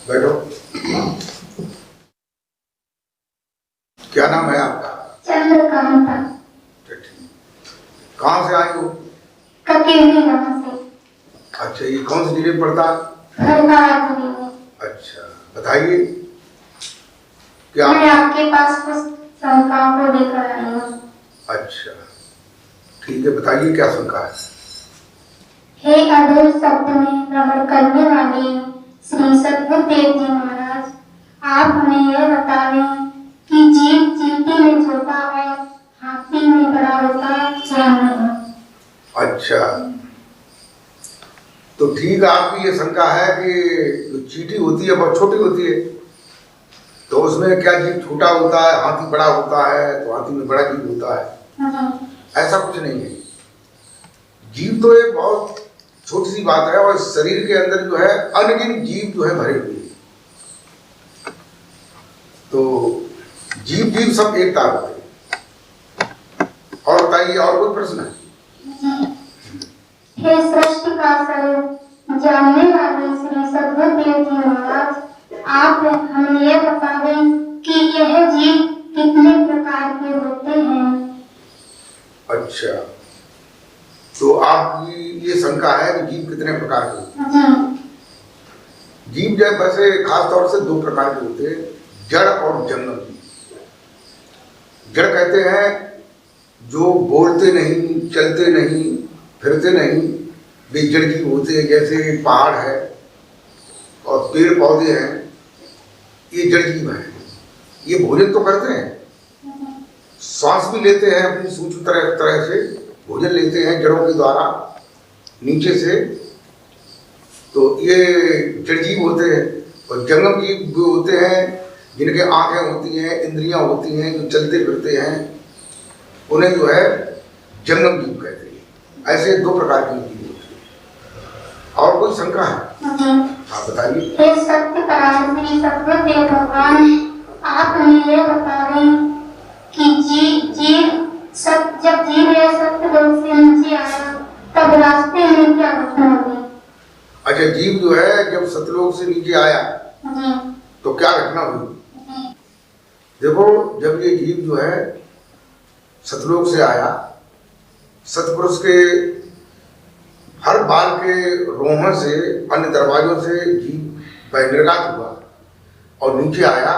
बैठो। क्या नाम है आपका? चंद्रकांता। कहाँ से आई हो? ककेली गांव से। अच्छा, ये कौन सी जिले में पड़ता है? खरगापुरी में। अच्छा, बताइए क्या? मैं आपके पास कुछ शंकाओं को लेकर आई हूँ। अच्छा, ठीक है, बताइए क्या शंका है? हे अधूर शब्द में रमण करने वाले श्री सद्गुरुदेव जी महाराज, आप हमें यह बतावें कि जीव चींटी में छोटा है, हाथी में बड़ा होता है या नहीं? अच्छा, तो ठीक है, आपकी ये शंका है कि जो चींटी होती है बहुत छोटी होती है, तो उसमें क्या जीव छोटा होता है, हाथी बड़ा होता है, तो हाथी में बड़ा जीव होता है। ऐसा कुछ नहीं है। जीव तो एक बहुत छोटी सी बात है, और शरीर के अंदर जो है अनगिनत जीव जो है भरे हुए हैं। तो जीव जीव सब एक तार होते हैं। और बताइए, और कोई प्रश्न है? हे सृष्टि का स्वरूप जानने वाले श्री सद्गुरुदेव जी महाराज, आप हमें यह बतावें कि यह जीव कितने प्रकार के होते हैं? अच्छा, तो आपकी ये शंका है कि जीव कितने प्रकार के होते हैं? जीव जो है वैसे खास तौर से दो प्रकार के होते हैं, जड़ और जंगम जीव। जड़ कहते हैं जो बोलते नहीं, चलते नहीं, फिरते नहीं, वे जड़ जीव होते हैं। जैसे पहाड़ है और पेड़ पौधे हैं, ये जड़ जीव हैं। ये भोजन तो करते हैं, श्वास भी लेते हैं, अपनी सूक्ष्म तरह से भोजन लेते हैं जड़ों के द्वारा नीचे से, तो ये जड़ जीव होते हैं। और जंगम जीव जो होते हैं, जिनके आंखें होती हैं, इंद्रियां होती हैं, जो चलते फिरते हैं, उन्हें जो है जंगम जीव कहते हैं। ऐसे दो प्रकार के जीव होते हैं। और कोई शंका है? हाँ, बताइए। हे सत्य परायण श्री सद्गुरुदेव भगवान, आप हमें यह बतावें कि जब जीव यह सत्य लोक से नीचे आया, तब रास्ते में क्या घटना हुई? अच्छा, जीव जो है जब सतलोक से नीचे आया तो क्या घटना हुई? देखो, जब ये जीव जो है सतलोक से आया, सतपुरुष के हर बाल के रोहन से, अन्य दरवाजों से जीव निर्गत हुआ और नीचे आया,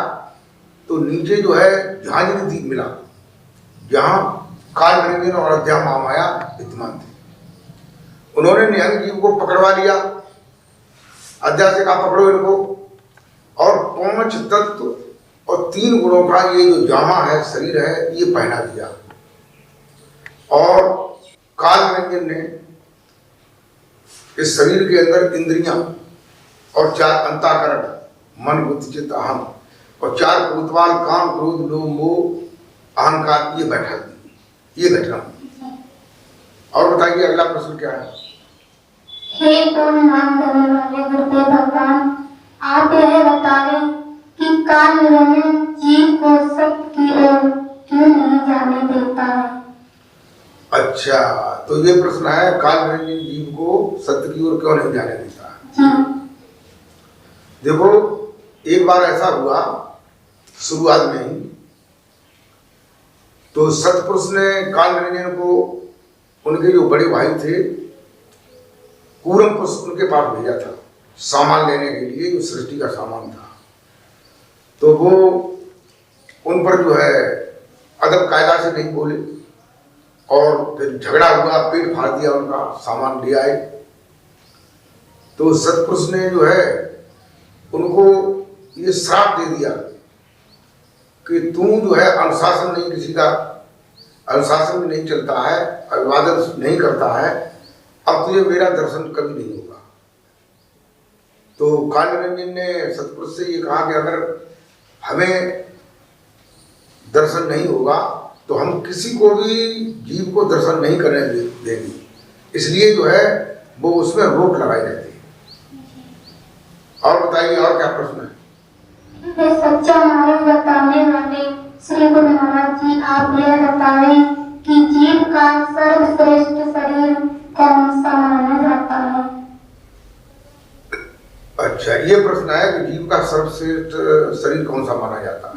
तो नीचे जो है झांझरी द्वीप मिला, जहां काल निरंजन और अध्या महामाया विद्यमान थे। उन्होंने निहंग जीव को पकड़वा लिया, अध्या से कहा पकड़ो इनको, और पांच तत्व और तीन गुणों का ये जो जामा है, शरीर है, ये पहना दिया। और काल निरंजन ने इस शरीर के अंदर इंद्रियां और चार अंतःकरण, मन बुद्धि चित्त अहम, और चार कोतवाल काम क्रोध लोभ मोह अहंकार, ये बैठा दी। ये घटना। और बताइए अगला प्रश्न क्या है? हे पूर्ण नाम देने वाले गुरुदेव भगवान, आप यह बतावें कि काल निरंजन जीव को सत्य की ओर क्यों नहीं जाने देता है? अच्छा, तो ये प्रश्न है, काल निरंजन जीव को सत्य की ओर क्यों नहीं जाने देता है? देखो, एक बार ऐसा हुआ शुरुआत में ही, तो सतपुरुष ने काल निरंजन को उनके जो बड़े भाई थे कूरम पुरुष, उनके पास भेजा था सामान लेने के लिए, जो सृष्टि का सामान था। तो वो उन पर जो है अदब कायदा से नहीं बोले, और फिर झगड़ा हुआ, पेट फाड़ दिया उनका, सामान ले आए। तो सतपुरुष ने जो है उनको ये श्राप दे दिया कि तू जो है अनुशासन नहीं, किसी का अनुशासन में नहीं चलता है, अभिवादन नहीं करता है, अब तुझे मेरा दर्शन कभी नहीं होगा। तो काल निरंजन ने सतपुरुष से ये कहा कि अगर हमें दर्शन नहीं होगा तो हम किसी को भी जीव को दर्शन नहीं करने देंगे। इसलिए जो है वो उसमें रोक लगाई जाती है। और बताइए, और क्या प्रश्न है? सच्चा मार्ग बताने वाले श्री गुरु महाराज जी, आप यह बताएं कि जीव का सर्वश्रेष्ठ शरीर कौन सा माना जाता है? अच्छा, ये प्रश्न है कि जीव का सर्वश्रेष्ठ शरीर कौन सा माना जाता है?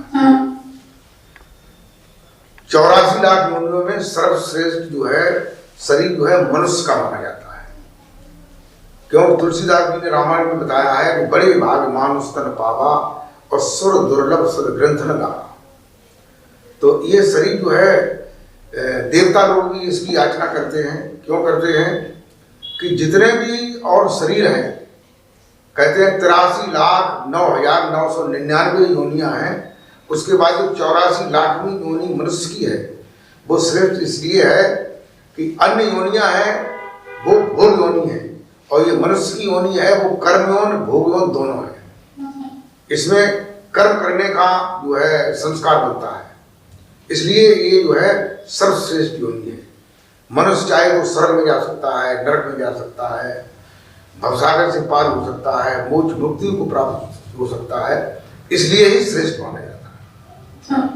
84 लाख योनियों में सर्वश्रेष्ठ जो है शरीर जो है मनुष्य का माना जाता है। क्यों? तुलसीदास जी ने रामायण में बताया है कि बड़े भाग मानुष तन पावा और सुर दुर्लभ सुर ग्रंथ न गावा। तो ये शरीर जो है देवता लोग भी इसकी याचना करते हैं। क्यों करते हैं? कि जितने भी और शरीर हैं, कहते हैं 83,09,999 योनियां हैं, उसके बाद जो 84 लाखवीं योनि मनुष्य की है वो श्रेष्ठ इसलिए है कि अन्य योनियां हैं वो भोग योनि है और ये मनुष्य की योनि है वो कर्म योन भोग योन दोनों है। इसमें कर्म करने का जो है संस्कार बनता है, इसलिए ये जो है सर्वश्रेष्ठ योनि है। मनुष्य चाहे तो स्वर्ग में जा सकता है, नरक में जा सकता है, भवसागर से पार हो सकता है, मोक्ष मुक्ति को प्राप्त हो सकता है, इसलिए ही श्रेष्ठ माना जाता है।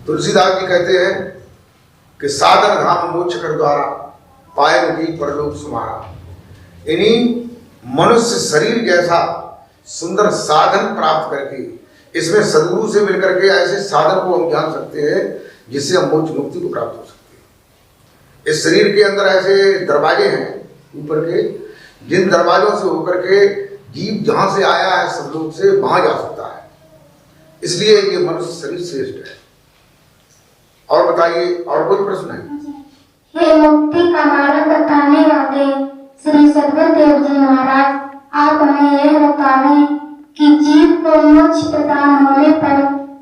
तुलसीदास जी कहते हैं कि साधन धाम मोक्ष कर द्वारा पाए मुखी परलोक सुमारा। इन्हीं मनुष्य शरीर जैसा सुंदर साधन प्राप्त करके इसमें सदगुरु से मिलकर के ऐसे साधन को हम जान सकते हैं जिससे हम मोक्ष मुक्ति को प्राप्त हो सकते हैं। इस शरीर के अंदर ऐसे दरवाजे हैं ऊपर के, जिन दरवाजों से होकर के जीव जहां से आया है सब लोग से वहां जा सकता है, इसलिए ये मनुष्य शरीर श्रेष्ठ है। और बताइए, और कोई प्रश्न है? हे मुक्ति का मार्ग बताने वाले श्री सद्गुरुदेव जी महाराज, आप हमें यह बताएं कि जीव को मोक्ष प्रदान होने पर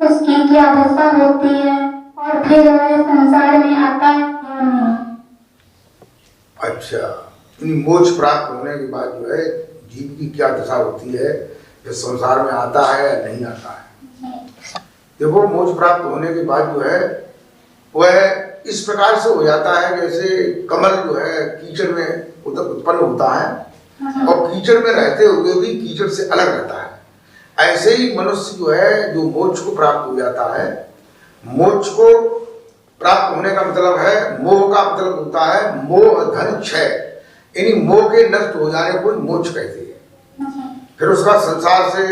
उसकी क्या दशा होती है और फिर वह संसार में आता है या नहीं? अच्छा, मोक्ष प्राप्त होने के बाद जो है जीव की क्या दशा होती है, ये संसार में आता है या नहीं आता है? देखो, मोक्ष प्राप्त होने के बाद जो है वह इस प्रकार से हो जाता है जैसे कमल जो है कीचड़ में उत्पन्न होता है और कीचड़ में रहते हुए भी कीचड़ से अलग रहता है। ऐसे ही मनुष्य जो है जो मोक्ष को प्राप्त हो जाता है, मोक्ष को प्राप्त होने का मतलब है, मोह का मतलब होता है मोह धन क्षय, इन्हीं मोह के नष्ट हो जाने को मोक्ष कहते हैं। फिर उसका संसार से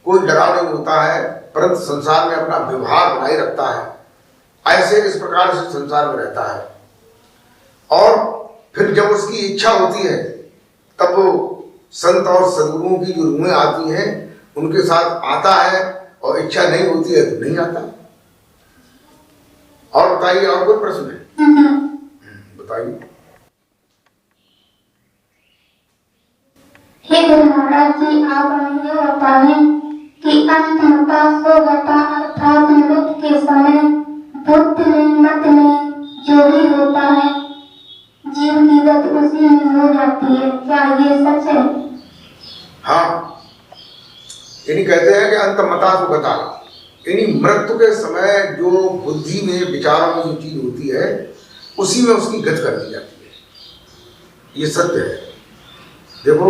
कोई लगाव नहीं होता है, परंतु संसार में अपना व्यवहार बनाए रखता है। ऐसे इस प्रकार से संसार में रहता है और फिर जब उसकी इच्छा होती है तब वो संत और सदगुरुओं की जो रूहें आती हैं उनके साथ आता है, और इच्छा नहीं होती है तो नहीं आता। और बताइए, और कोई प्रश्न है? बताइए। हे गुरु महाराज जी, आप हमें यह बताएं कि अंतमता सोगता अर्थात मृत्यु के समय बुद्ध में मत में जो भी होता है जीव की गति उसी में हो जाती है, क्या ये सच है? हाँ, इन्हीं कहते हैं कि अंतमता सुगता, इन्हीं मृत्यु के समय जो बुद्धि में विचारों में जो चीज होती है उसी में उसकी गति कर दी जाती है। ये सत्य है। देखो,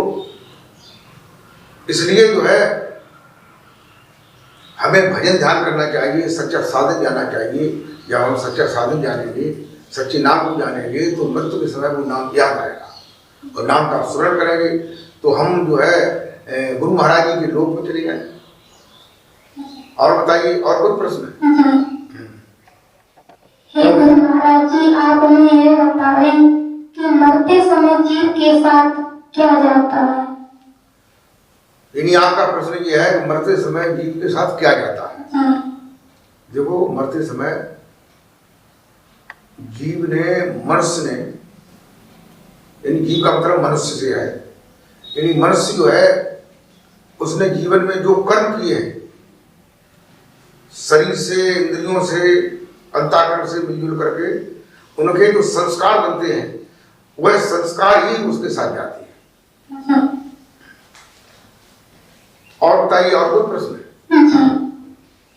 इसलिए जो है हमें भजन ध्यान करना चाहिए, सच्चा साधन जाना चाहिए। जब हम सच्चा साधन जानेंगे, सच्चे नाम को जानेंगे तो मृत्यु के समय वो नाम याद आएगा और नाम का स्मरण करेंगे तो हम जो है गुरु महाराज जी के लोक में चले जाएंगे। और बताइए, और कोई प्रश्न है? हे गुरु महाराज जी, आप हमें ये बताएं कि मरते समय जीव के साथ क्या जाता है? इन्हीं आपका प्रश्न ये है कि मरते समय जीव के साथ क्या जाता है। देखो, मरते समय जीव ने, मनुष्य ने, यानी जीव का मतलब मनुष्य से है, यानी मनुष्य जो है उसने जीवन में जो कर्म किए हैं, शरीर से, इंद्रियों से, अंतःकरण से मिलजुल करके उनके जो संस्कार बनते हैं वह संस्कार ही उसके साथ जाते हैं। और बताइए, और कोई प्रश्न है?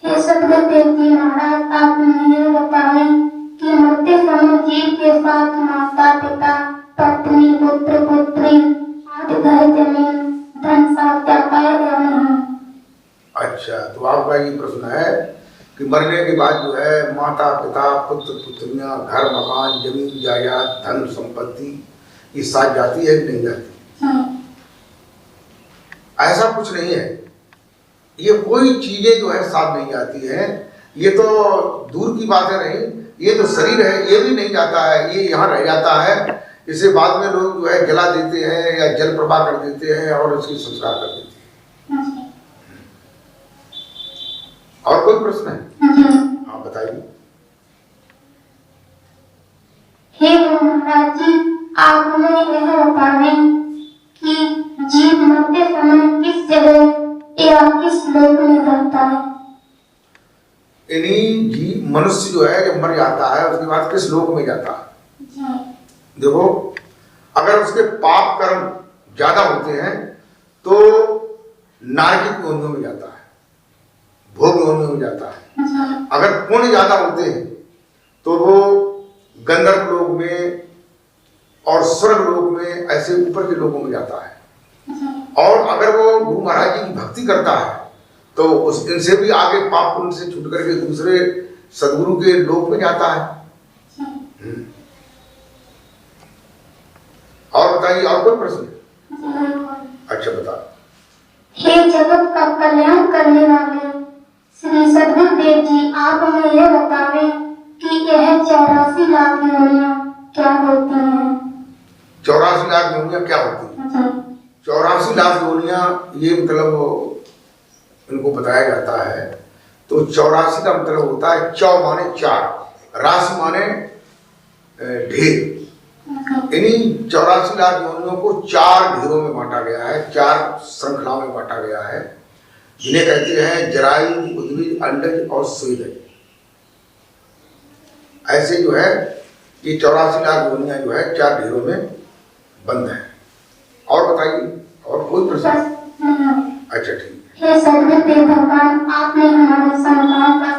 हे सद्गुरुदेव जी महाराज, आप हमें ये बताएं कि मरते समय जीव के साथ माता पिता पत्नी पुत्र पुत्री आदि घर जमीन धन साथ जाता है या नहीं? अच्छा, तो आपका ये प्रश्न है कि मरने के बाद जो है माता पिता पुत्र पुत्रियां घर मकान जमीन जायदाद धन संपत्ति ये साथ जाती है कि नहीं जाती? ऐसा कुछ नहीं है। ये कोई चीजें जो है साथ नहीं जाती है, ये तो दूर की बातें नहीं, ये तो शरीर है, ये भी नहीं जाता है, ये यहाँ रह जाता है। इसे बाद में लोग जो है जला देते हैं या जल प्रवाह कर देते हैं और उसकी संस्कार कर देते हैं। और कोई प्रश्न है? हाँ बताइए। हे गुरु महाराज जी, आप हमें यह बताएं कि जीव मरते समय किस जगह या किस लोक में रहता है? यानी जीव मनुष्य जो है जब मर जाता है उसके बाद किस लोक में जाता है? जी। देखो, अगर उसके पाप कर्म ज्यादा होते हैं तो नारकिक योनियों में जाता है, भोग योनियों में जाता है। अगर पुण्य ज्यादा होते हैं तो वो गंधर्व लोक में और स्वर्ग लोक में, ऐसे ऊपर के लोगों में जाता है। और अगर वो गुरु महाराज जी की भक्ति करता है तो उस दिन से भी आगे पाप पुण्य से छूट करके दूसरे सदगुरु के लोक में जाता है। और बताइए, और कोई प्रश्न? अच्छा बता। हे जगत का कल्याण करने वाले श्री सद्गुरुदेव जी, आप हमें यह बतावें कि यह 84 लाख योनियां क्या होती हैं? 84 लाख योनियां क्या होती हैं? 84 लाख योनियां, ये मतलब इनको बताया जाता है। तो 84 का मतलब होता है, चौ माने 4, राशि माने ढेर। यानी 84 लाख योनियों को 4 ढेरों में बांटा गया है, 4 श्रृंखलाओं में बांटा गया है, जिन्हें कहते हैं जरायु, उद्भिद, अंडज और स्वेदज। ऐसे जो है ये 84 लाख योनियां जो है 4 ढेरों में बंद है। और बताइए, और कोई प्रश्न? अच्छा ठीक है। हे सद्गुरुदेव भगवान, आपने हमारे संतान का